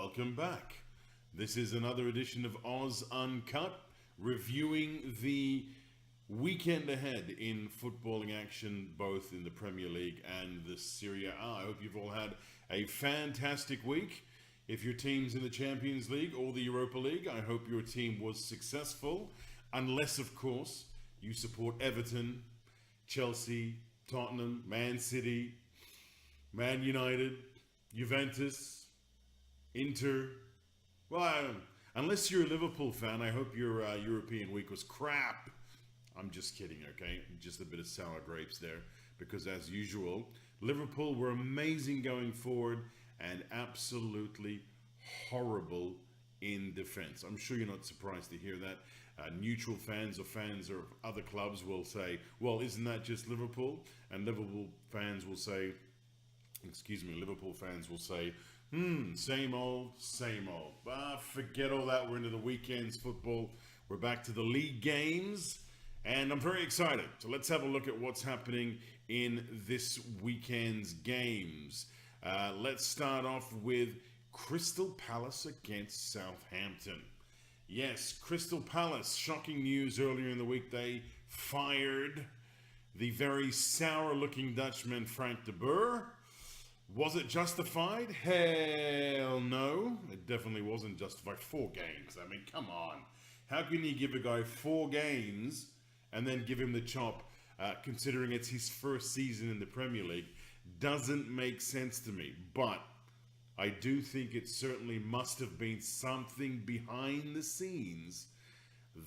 welcome back. This is another edition of OzUncut, reviewing the weekend ahead in footballing action, both in the Premier League and the Serie A. I hope you've all had a fantastic week. If your team's in the Champions League or the Europa League, I hope your team was successful, unless, of course, you support Everton, Chelsea, Tottenham, Man City, Man United, Juventus, Inter. Well, unless you're a Liverpool fan, I hope your European week was crap. I'm just kidding, okay? Just a bit of sour grapes there. Because as usual, Liverpool were amazing going forward and absolutely horrible in defense. I'm sure you're not surprised to hear that. Neutral fans or fans of other clubs will say, well, isn't that just Liverpool? And Liverpool fans will say, same old, same old. Forget all that. We're into the weekend's football. We're back to the league games. And I'm very excited. So let's have a look at what's happening in this weekend's games. Let's start off with Crystal Palace against Southampton. Yes, Crystal Palace. Shocking news earlier in the week. They fired the very sour-looking Dutchman Frank de Boer. Was it justified? Hell no. It definitely wasn't justified. 4 games. I mean, come on. How can you give a guy 4 games and then give him the chop, considering it's his first season in the Premier League? Doesn't make sense to me. But I do think it certainly must have been something behind the scenes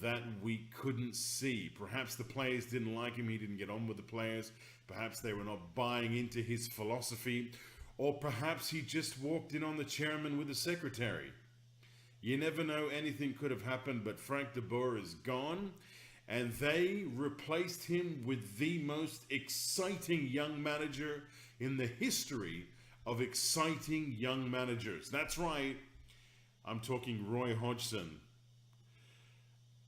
that we couldn't see. Perhaps the players didn't like him. He didn't get on with the players. Perhaps they were not buying into his philosophy. Or perhaps he just walked in on the chairman with the secretary. You never know. Anything could have happened, but Frank de Boer is gone. And they replaced him with the most exciting young manager in the history of exciting young managers. That's right. I'm talking Roy Hodgson.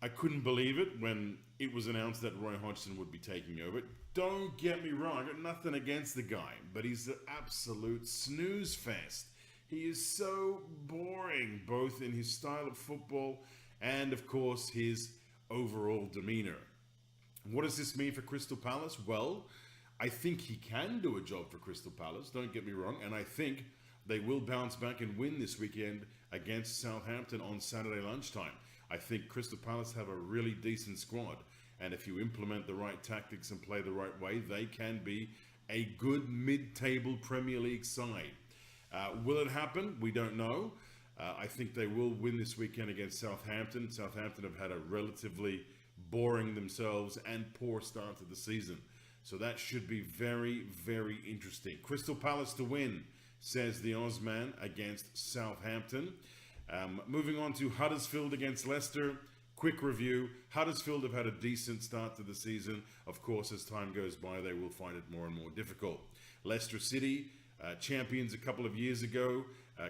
I couldn't believe it when it was announced that Roy Hodgson would be taking over. Don't get me wrong, I got nothing against the guy, but he's an absolute snooze fest. He is so boring, both in his style of football and, of course, his overall demeanor. What does this mean for Crystal Palace? Well, I think he can do a job for Crystal Palace, don't get me wrong, and I think they will bounce back and win this weekend against Southampton on Saturday lunchtime. I think Crystal Palace have a really decent squad, and if you implement the right tactics and play the right way, they can be a good mid-table Premier League side. Will it happen? We don't know. I think they will win this weekend against Southampton. Southampton have had a relatively boring themselves and poor start to the season. So that should be very, very interesting. Crystal Palace to win, says the Ozman against Southampton. Moving on to Huddersfield against Leicester. Quick review. Huddersfield have had a decent start to the season. Of course, as time goes by, they will find it more and more difficult. Leicester City, champions a couple of years ago,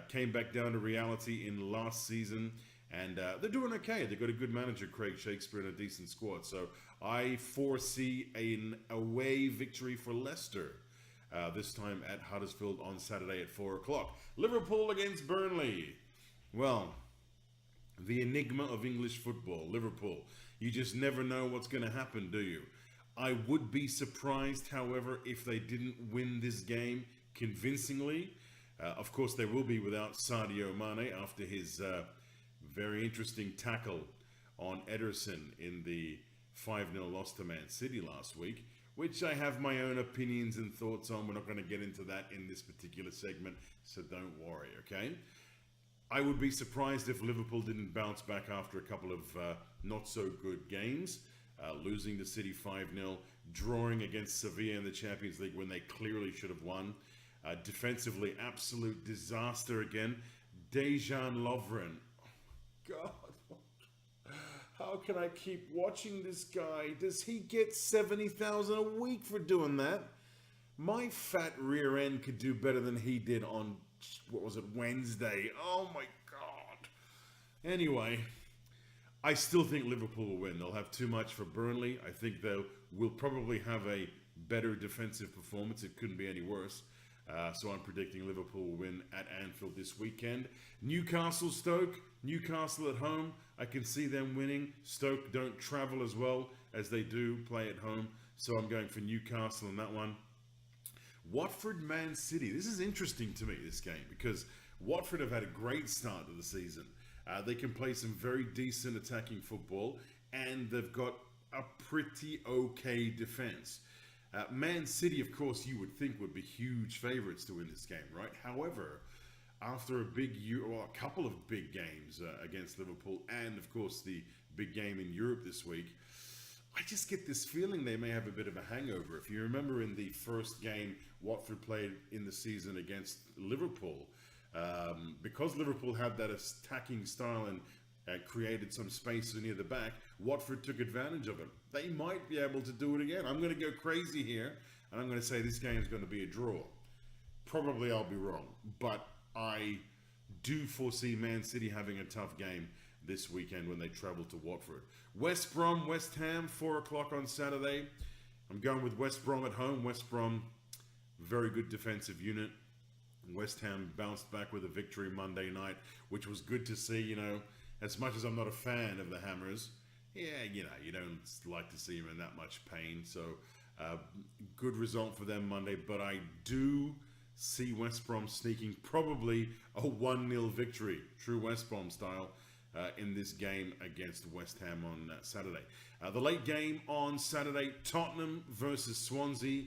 came back down to reality in last season. And they're doing okay. They've got a good manager, Craig Shakespeare, and a decent squad. So I foresee an away victory for Leicester, this time at Huddersfield on Saturday at 4 o'clock. Liverpool against Burnley. Well, the enigma of English football, Liverpool. You just never know what's going to happen, do you? I would be surprised, however, if they didn't win this game convincingly. Of course, they will be without Sadio Mane after his very interesting tackle on Ederson in the 5-0 loss to Man City last week, which I have my own opinions and thoughts on. We're not going to get into that in this particular segment, so don't worry, okay? I would be surprised if Liverpool didn't bounce back after a couple of not-so-good games, losing to City 5-0, drawing against Sevilla in the Champions League when they clearly should have won. Defensively, absolute disaster again. Dejan Lovren. God, how can I keep watching this guy? Does he get 70,000 a week for doing that? My fat rear end could do better than he did on, what was it, Wednesday. Oh my God. Anyway, I still think Liverpool will win. They'll have too much for Burnley. I think they will probably have a better defensive performance. It couldn't be any worse. So I'm predicting Liverpool will win at Anfield this weekend. Newcastle, Stoke. Newcastle at home. I can see them winning. Stoke don't travel as well as they do play at home. So I'm going for Newcastle in that one. Watford, Man City. This is interesting to me, this game, because Watford have had a great start to the season. They can play some very decent attacking football, and they've got a pretty okay defense. Man City, of course, you would think would be huge favourites to win this game, right? However, after a couple of big games against Liverpool, and of course the big game in Europe this week, I just get this feeling they may have a bit of a hangover. If you remember in the first game Watford played in the season against Liverpool, because Liverpool had that attacking style and created some space near the back, Watford took advantage of it. They might be able to do it again. I'm going to go crazy here, and I'm going to say this game is going to be a draw. Probably I'll be wrong, but I do foresee Man City having a tough game this weekend when they travel to Watford. West Brom, West Ham, 4 o'clock on Saturday. I'm going with West Brom at home. West Brom, very good defensive unit. West Ham bounced back with a victory Monday night, which was good to see. You know, as much as I'm not a fan of the Hammers, yeah, you know, you don't like to see them in that much pain. So, good result for them Monday, but I do see West Brom sneaking probably a 1-0 victory, true West Brom style, in this game against West Ham on Saturday. The late game on Saturday, Tottenham versus Swansea.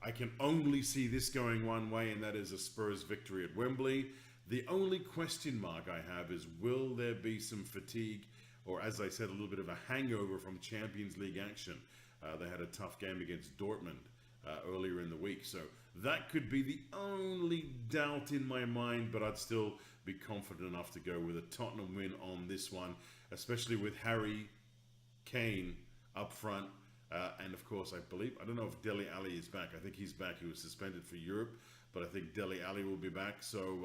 I can only see this going one way, and that is a Spurs victory at Wembley. The only question mark I have is, will there be some fatigue, or as I said, a little bit of a hangover from Champions League action? They had a tough game against Dortmund earlier in the week, so that could be the only doubt in my mind, but I'd still be confident enough to go with a Tottenham win on this one, especially with Harry Kane up front. And of course, I don't know if Dele Alli is back. I think he's back. He was suspended for Europe, but I think Dele Alli will be back. So,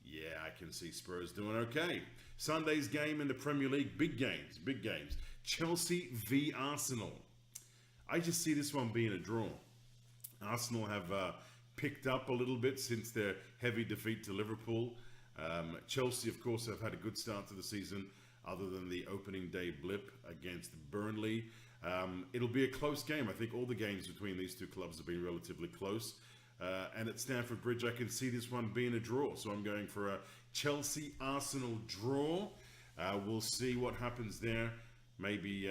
yeah, I can see Spurs doing okay. Sunday's game in the Premier League, big games. Chelsea v Arsenal. I just see this one being a draw. Arsenal have picked up a little bit since their heavy defeat to Liverpool. Chelsea, of course, have had a good start to the season, other than the opening day blip against Burnley. It'll be a close game. I think all the games between these two clubs have been relatively close. And at Stamford Bridge, I can see this one being a draw. So I'm going for a Chelsea-Arsenal draw. We'll see what happens there. Maybe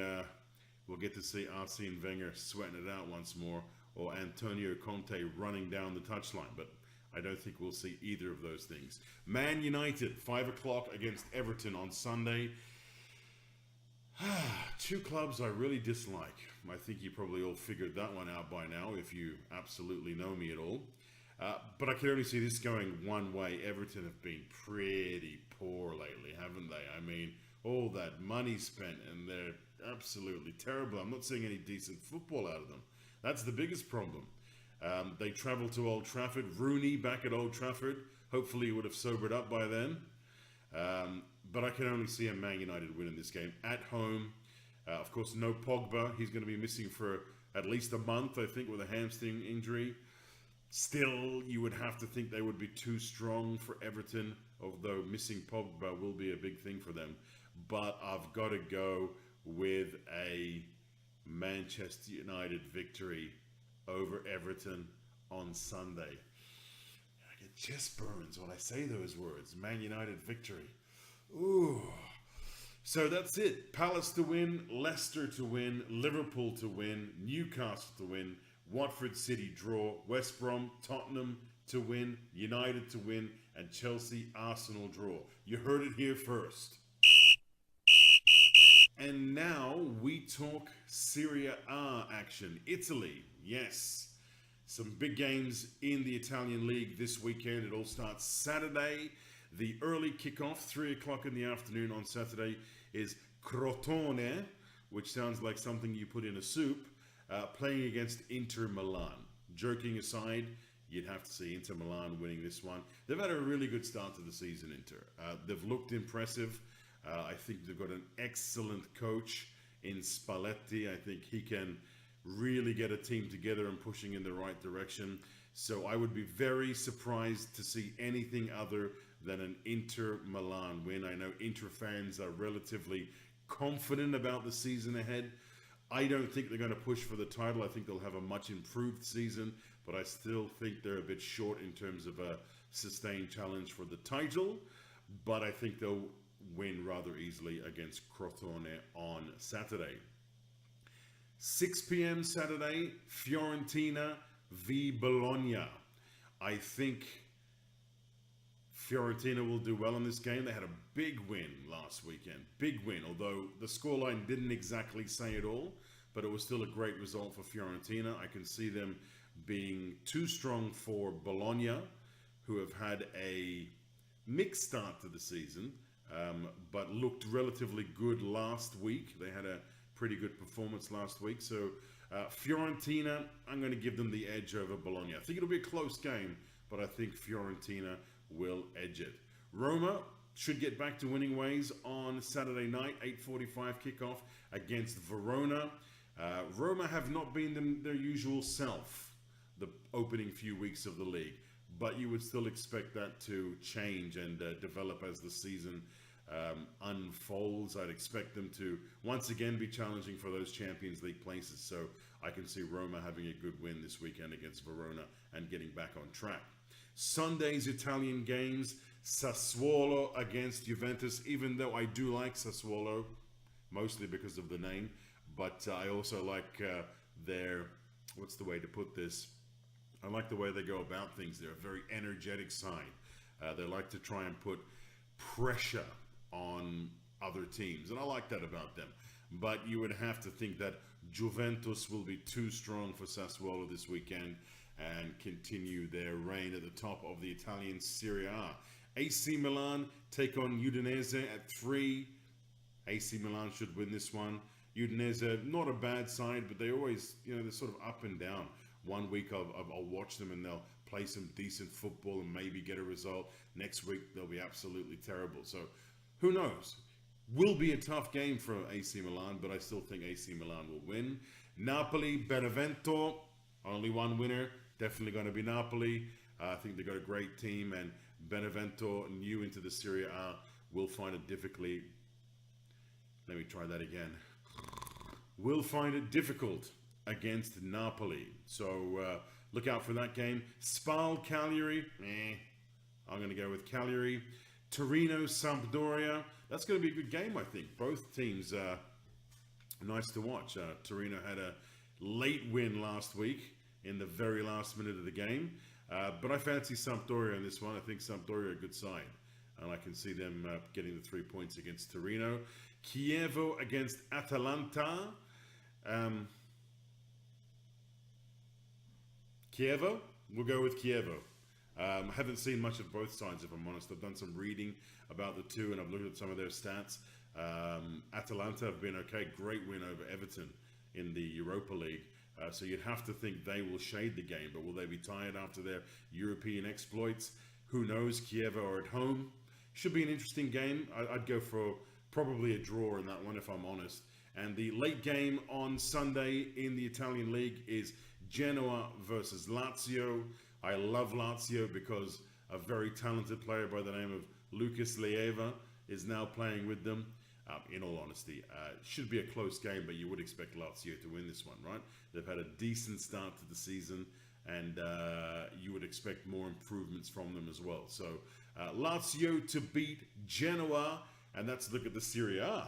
we'll get to see Arsene Wenger sweating it out once more, or Antonio Conte running down the touchline. But I don't think we'll see either of those things. Man United, 5 o'clock against Everton on Sunday. Two clubs I really dislike. I think you probably all figured that one out by now, if you absolutely know me at all. But I can only see this going one way. Everton have been pretty poor lately, haven't they? I mean, all that money spent, and they're absolutely terrible. I'm not seeing any decent football out of them. That's the biggest problem. They travel to Old Trafford. Rooney back at Old Trafford. Hopefully he would have sobered up by then. But I can only see a Man United win in this game at home. Of course, no Pogba. He's going to be missing for at least a month, I think, with a hamstring injury. Still, you would have to think they would be too strong for Everton, although missing Pogba will be a big thing for them. But I've got to go with a Manchester United victory over Everton on Sunday. I get chest burns when I say those words. Man United victory. Ooh. So that's it. Palace to win, Leicester to win, Liverpool to win, Newcastle to win, Watford City draw, West Brom, Tottenham to win, United to win, and Chelsea Arsenal draw. You heard it here first. And now we talk Serie A action. Italy, yes. Some big games in the Italian league this weekend. It all starts Saturday. The early kickoff, 3 o'clock in the afternoon on Saturday, is Crotone, which sounds like something you put in a soup, playing against Inter Milan. Joking aside, you'd have to see Inter Milan winning this one. They've had a really good start to the season, Inter. They've looked impressive. I think they've got an excellent coach in Spalletti. I think he can really get a team together and pushing in the right direction. So I would be very surprised to see anything other than an Inter Milan win. I know Inter fans are relatively confident about the season ahead. I don't think they're going to push for the title. I think they'll have a much improved season, but I still think they're a bit short in terms of a sustained challenge for the title. But I think they'll win rather easily against Crotone on Saturday. 6 p.m. Saturday, Fiorentina v Bologna. I think Fiorentina will do well in this game. They had a big win last weekend. Big win, although the scoreline didn't exactly say it all, but it was still a great result for Fiorentina. I can see them being too strong for Bologna, who have had a mixed start to the season, but looked relatively good last week. They had a pretty good performance last week. So Fiorentina, I'm going to give them the edge over Bologna. I think it'll be a close game, but I think Fiorentina will edge it. Roma should get back to winning ways on Saturday night, 8:45 kickoff against Verona. Roma have not been their usual self the opening few weeks of the league, but you would still expect that to change and develop as the season unfolds. I'd expect them to once again be challenging for those Champions League places, so I can see Roma having a good win this weekend against Verona and getting back on track. Sunday's Italian games, Sassuolo against Juventus, even though I do like Sassuolo, mostly because of the name, but I also like their, what's the way to put this? I like the way they go about things. They're a very energetic side. They like to try and put pressure on other teams, and I like that about them. But you would have to think that Juventus will be too strong for Sassuolo this weekend and continue their reign at the top of the Italian Serie A. AC Milan take on Udinese at 3. AC Milan should win this one. Udinese, not a bad side, but they always, they're sort of up and down. One week I'll watch them and they'll play some decent football and maybe get a result. Next week they'll be absolutely terrible. So who knows? Will be a tough game for AC Milan, but I still think AC Milan will win. Napoli, Benevento, only one winner. Definitely going to be Napoli. I think they've got a great team, and Benevento, new into the Serie A, will find it difficult. Let me try that again. Will find it difficult against Napoli. So look out for that game. Spal, Cagliari. I'm going to go with Cagliari. Torino, Sampdoria. That's going to be a good game, I think. Both teams nice to watch. Torino had a late win last week in the very last minute of the game. But I fancy Sampdoria in this one. I think Sampdoria are a good side. And I can see them getting the 3 points against Torino. Chievo against Atalanta. Chievo? We'll go with Chievo. I haven't seen much of both sides, if I'm honest. I've done some reading about the two, and I've looked at some of their stats. Atalanta have been okay. Great win over Everton in the Europa League. So you'd have to think they will shade the game, but will they be tired after their European exploits? Who knows? Chievo are at home. Should be an interesting game. I'd go for probably a draw in that one, if I'm honest. And the late game on Sunday in the Italian League is Genoa versus Lazio. I love Lazio because a very talented player by the name of Lucas Leiva is now playing with them. In all honesty, should be a close game, but you would expect Lazio to win this one, right? They've had a decent start to the season, and you would expect more improvements from them as well. So Lazio to beat Genoa, and that's a look at the Serie A.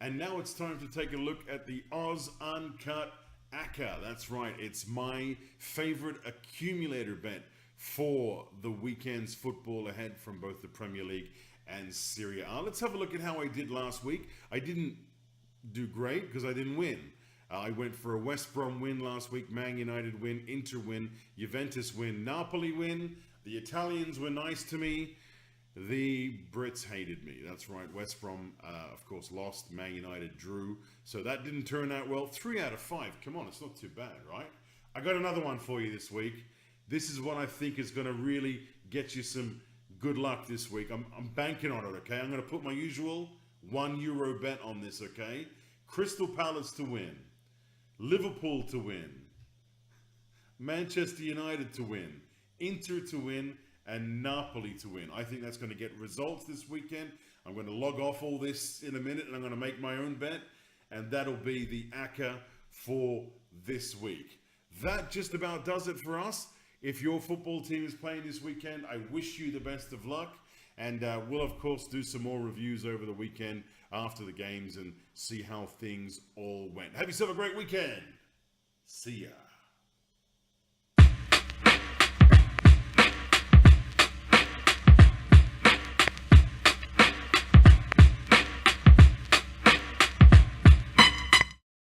And now it's time to take a look at the OzUncut ACCA. That's right, it's my favorite accumulator bet for the weekend's football ahead from both the Premier League and Serie A. Let's have a look at how I did last week. I didn't do great because I didn't win. I went for a West Brom win last week, Man United win, Inter win, Juventus win, Napoli win. The Italians were nice to me. The Brits hated me. That's right. West Brom, of course, lost. Man United drew. So that didn't turn out well. 3 out of 5. Come on, it's not too bad, right? I got another one for you this week. This is what I think is going to really get you some good luck this week. I'm banking on it, okay? I'm going to put my usual €1 bet on this, okay? Crystal Palace to win. Liverpool to win, Manchester United to win, Inter to win, and Napoli to win. I think that's going to get results this weekend. I'm going to log off all this in a minute and I'm going to make my own bet. And that'll be the ACCA for this week. That just about does it for us. If your football team is playing this weekend, I wish you the best of luck. And we'll, of course, do some more reviews over the weekend after the games and see how things all went. Have yourself a great weekend. See ya.